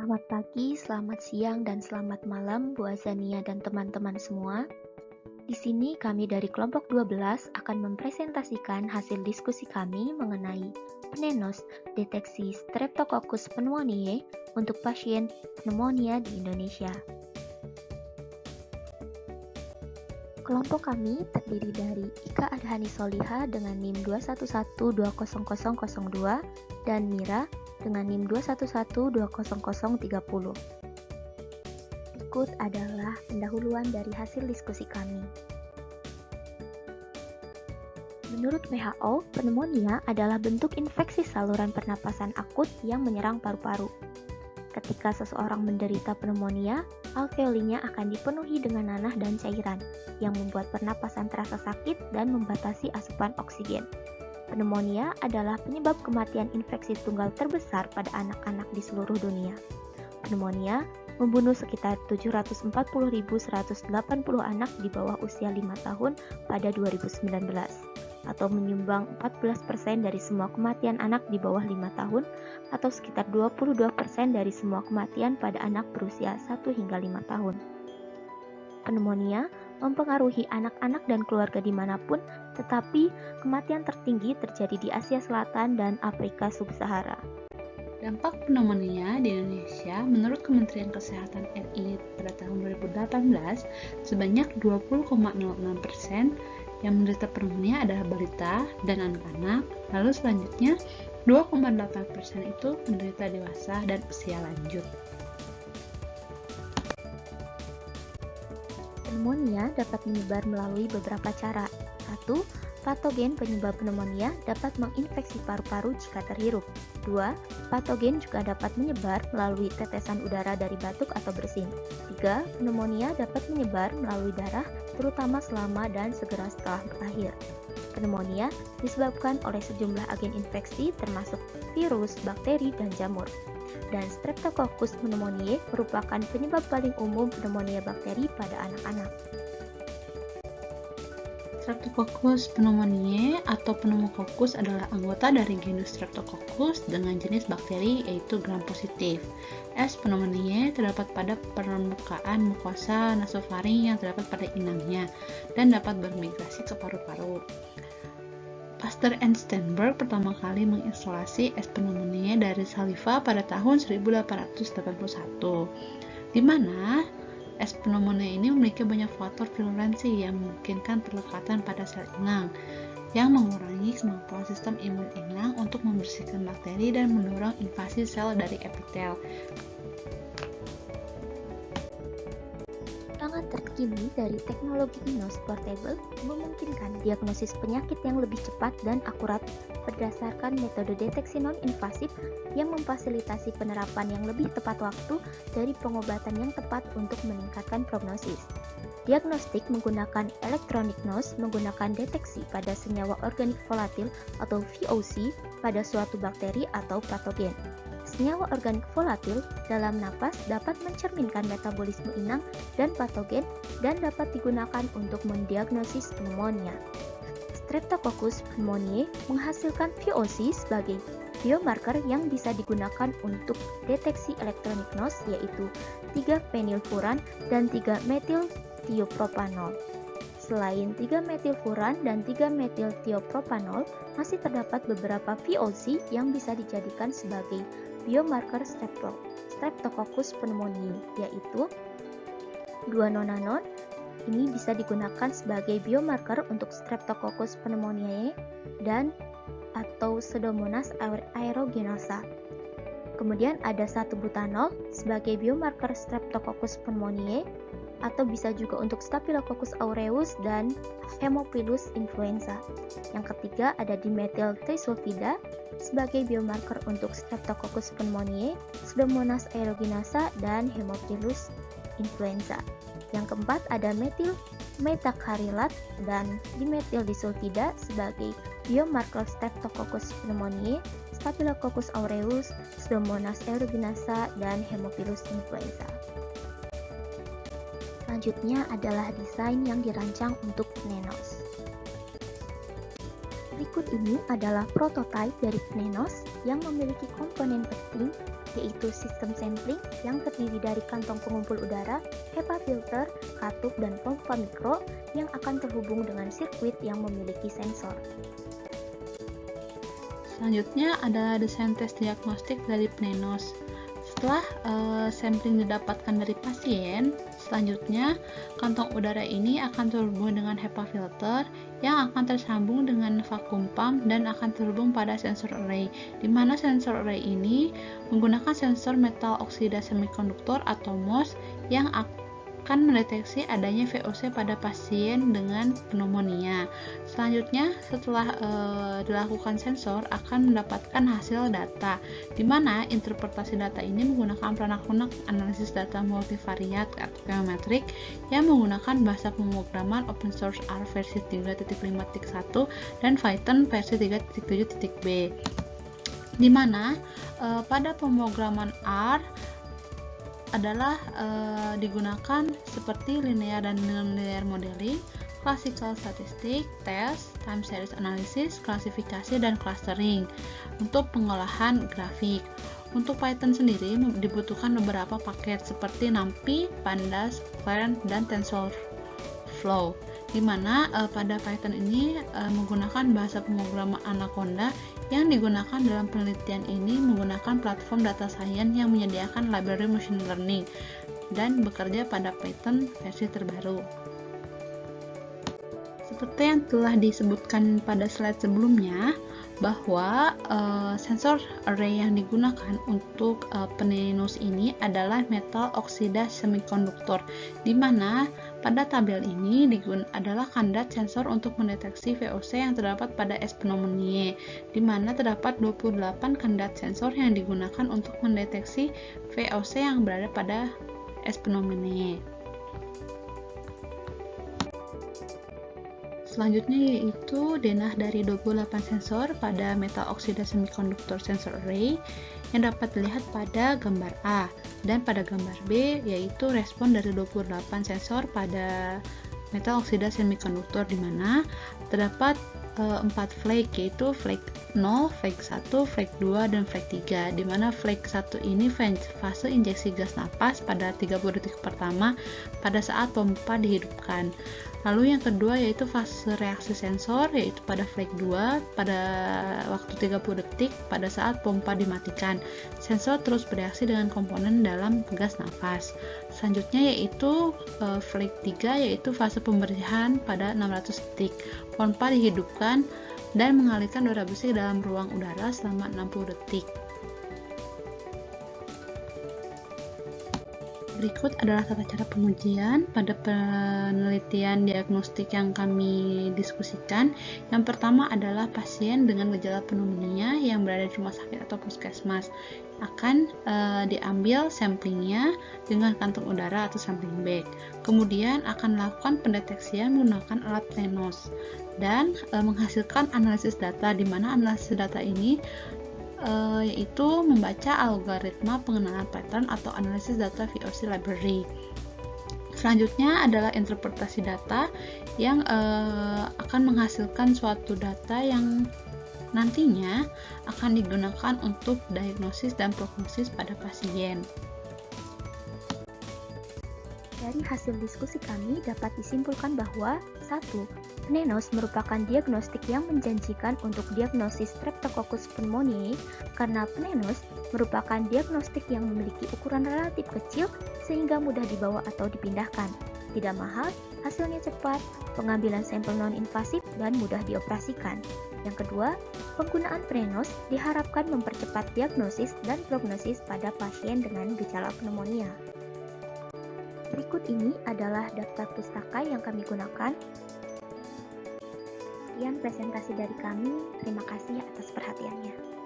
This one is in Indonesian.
Selamat pagi, selamat siang, dan selamat malam buat Zania dan teman-teman semua. Di sini kami dari kelompok 12 akan mempresentasikan hasil diskusi kami mengenai Pnenos, deteksi Streptococcus pneumoniae untuk pasien pneumonia di Indonesia. Kelompok kami terdiri dari Ika Adhani Soliha dengan NIM 211200002 dan Mira dengan NIM 211200030. Berikut adalah pendahuluan dari hasil diskusi kami. Menurut WHO, pneumonia adalah bentuk infeksi saluran pernapasan akut yang menyerang paru-paru. Ketika seseorang menderita pneumonia, alveolinya akan dipenuhi dengan nanah dan cairan, yang membuat pernapasan terasa sakit dan membatasi asupan oksigen. Pneumonia adalah penyebab kematian infeksi tunggal terbesar pada anak-anak di seluruh dunia. Pneumonia membunuh sekitar 740.180 anak di bawah usia 5 tahun pada 2019, atau menyumbang 14% dari semua kematian anak di bawah 5 tahun, atau sekitar 22% dari semua kematian pada anak berusia 1 hingga 5 tahun. Pneumonia mempengaruhi anak-anak dan keluarga dimanapun, tetapi kematian tertinggi terjadi di Asia Selatan dan Afrika Sub-Sahara. Dampak pneumonia di Indonesia menurut Kementerian Kesehatan RI pada tahun 2018, sebanyak 20,06% yang menderita pneumonia adalah balita dan anak-anak, lalu selanjutnya 2,8% itu menderita dewasa dan usia lanjut. Pneumonia dapat menyebar melalui beberapa cara. 1. Patogen penyebab pneumonia dapat menginfeksi paru-paru jika terhirup. 2. Patogen juga dapat menyebar melalui tetesan udara dari batuk atau bersin. 3. Pneumonia dapat menyebar melalui darah, terutama selama dan segera setelah berakhir. Pneumonia disebabkan oleh sejumlah agen infeksi termasuk virus, bakteri, dan jamur. Dan Streptococcus pneumoniae merupakan penyebab paling umum pneumonia bakteri pada anak-anak. Streptococcus pneumoniae atau pneumococcus adalah anggota dari genus Streptococcus dengan jenis bakteri yaitu gram-positif. S. pneumoniae terdapat pada permukaan mukosa nasofaring yang terdapat pada inangnya dan dapat bermigrasi ke paru-paru. Pasteur and Steenberg pertama kali mengisolasi S. pneumoniae dari saliva pada tahun 1881, di mana S. pneumoniae ini memiliki banyak faktor virulensi yang memungkinkan perlekatan pada sel inang, yang mengurangi kemampuan sistem imun inang untuk membersihkan bakteri dan mendorong invasi sel dari epitel. Perkembangan terkini dari teknologi Inos Portable memungkinkan diagnosis penyakit yang lebih cepat dan akurat berdasarkan metode deteksi non-invasif yang memfasilitasi penerapan yang lebih tepat waktu dari pengobatan yang tepat untuk meningkatkan prognosis. Diagnostik menggunakan electronic nose menggunakan deteksi pada senyawa organik volatil atau VOC pada suatu bakteri atau patogen. Senyawa organik volatil dalam napas dapat mencerminkan metabolisme inang dan patogen dan dapat digunakan untuk mendiagnosis pneumonia. Streptococcus pneumoniae menghasilkan VOC sebagai biomarker yang bisa digunakan untuk deteksi electronic nose yaitu 3-fenilfuran dan 3-metil-tiopropanol. Selain 3-metilfuran dan 3-metil-tiopropanol, masih terdapat beberapa VOC yang bisa dijadikan sebagai biomarker Streptococcus pneumoniae, yaitu 2-nonanon. Ini bisa digunakan sebagai biomarker untuk Streptococcus pneumoniae dan atau Pseudomonas aeruginosa. Kemudian ada 1-butanol sebagai biomarker Streptococcus pneumoniae atau bisa juga untuk Staphylococcus aureus dan Haemophilus influenza. Yang ketiga ada dimetyl trisulfida sebagai biomarker untuk Streptococcus pneumoniae, Pseudomonas aeruginosa dan Haemophilus influenza. Yang keempat ada metil metakharilat dan dimetyl disulfida sebagai biomarker Streptococcus pneumoniae, Staphylococcus aureus, Pseudomonas aeruginosa dan Haemophilus influenza. Selanjutnya adalah desain yang dirancang untuk Pnenos. Berikut ini adalah prototipe dari Pnenos yang memiliki komponen penting, yaitu sistem sampling yang terdiri dari kantong pengumpul udara, HEPA filter, katup, dan pompa mikro yang akan terhubung dengan sirkuit yang memiliki sensor. Selanjutnya adalah desain tes diagnostik dari PNENOS. Setelah sampling didapatkan dari pasien, selanjutnya kantong udara ini akan terhubung dengan HEPA filter yang akan tersambung dengan vacuum pump dan akan terhubung pada sensor array, di mana sensor array ini menggunakan sensor metal oksida semikonduktor atau MOS yang akan mendeteksi adanya VOC pada pasien dengan pneumonia. Selanjutnya, setelah dilakukan sensor akan mendapatkan hasil data, di mana interpretasi data ini menggunakan pernak-pernik analisis data multivariat atau geometrik yang menggunakan bahasa pemrograman open source R versi 3.5.1 dan Python versi 3.7.b, di mana pada pemrograman R adalah digunakan seperti linear dan nonlinear modeling, classical statistic, test, time series analysis, klasifikasi, dan clustering untuk pengolahan grafik. Untuk Python sendiri dibutuhkan beberapa paket seperti NumPy, Pandas, Clarence, dan TensorFlow, di mana pada Python ini menggunakan bahasa pemrograman Anaconda yang digunakan dalam penelitian ini menggunakan platform data science yang menyediakan library machine learning dan bekerja pada Python versi terbaru. Seperti yang telah disebutkan pada slide sebelumnya, bahwa sensor array yang digunakan untuk PNENOS ini adalah metal oksida semikonduktor, di mana pada tabel ini adalah kandidat sensor untuk mendeteksi VOC yang terdapat pada S. pneumoniae, di mana terdapat 28 kandidat sensor yang digunakan untuk mendeteksi VOC yang berada pada S. pneumoniae. Selanjutnya yaitu denah dari 28 sensor pada metal oksida semikonduktor sensor array yang dapat dilihat pada gambar A, dan pada gambar B yaitu respon dari 28 sensor pada metal oksida semikonduktor, di mana terdapat 4 flag, yaitu flag 0, flag 1, flag 2, dan flag 3, di mana flag 1 ini fase injeksi gas napas pada 30 detik pertama pada saat pompa dihidupkan. Lalu yang kedua yaitu fase reaksi sensor, yaitu pada flag 2 pada waktu 30 detik pada saat pompa dimatikan. Sensor terus bereaksi dengan komponen dalam gas nafas. Selanjutnya yaitu flag 3 yaitu fase pembersihan pada 600 detik. Pompa dihidupkan dan mengalirkan udara bersih dalam ruang udara selama 60 detik. Berikut adalah tata cara pengujian pada penelitian diagnostik yang kami diskusikan. Yang pertama adalah pasien dengan gejala pneumonia yang berada di rumah sakit atau puskesmas. Akan diambil samplingnya dengan kantong udara atau sampling bag. Kemudian akan melakukan pendeteksian menggunakan alat PNENOS dan menghasilkan analisis data, di mana analisis data ini yaitu membaca algoritma pengenalan pattern atau analisis data VOC library. Selanjutnya adalah interpretasi data yang akan menghasilkan suatu data yang nantinya akan digunakan untuk diagnosis dan prognosis pada pasien. Dari hasil diskusi kami dapat disimpulkan bahwa 1. PNENOS merupakan diagnostik yang menjanjikan untuk diagnosis Streptococcus pneumoniae karena PNENOS merupakan diagnostik yang memiliki ukuran relatif kecil sehingga mudah dibawa atau dipindahkan, tidak mahal, hasilnya cepat, pengambilan sampel non-invasif, dan mudah dioperasikan. Yang kedua, penggunaan PNENOS diharapkan mempercepat diagnosis dan prognosis pada pasien dengan gejala pneumonia. Berikut ini adalah daftar pustaka yang kami gunakan. Sekian presentasi dari kami. Terima kasih atas perhatiannya.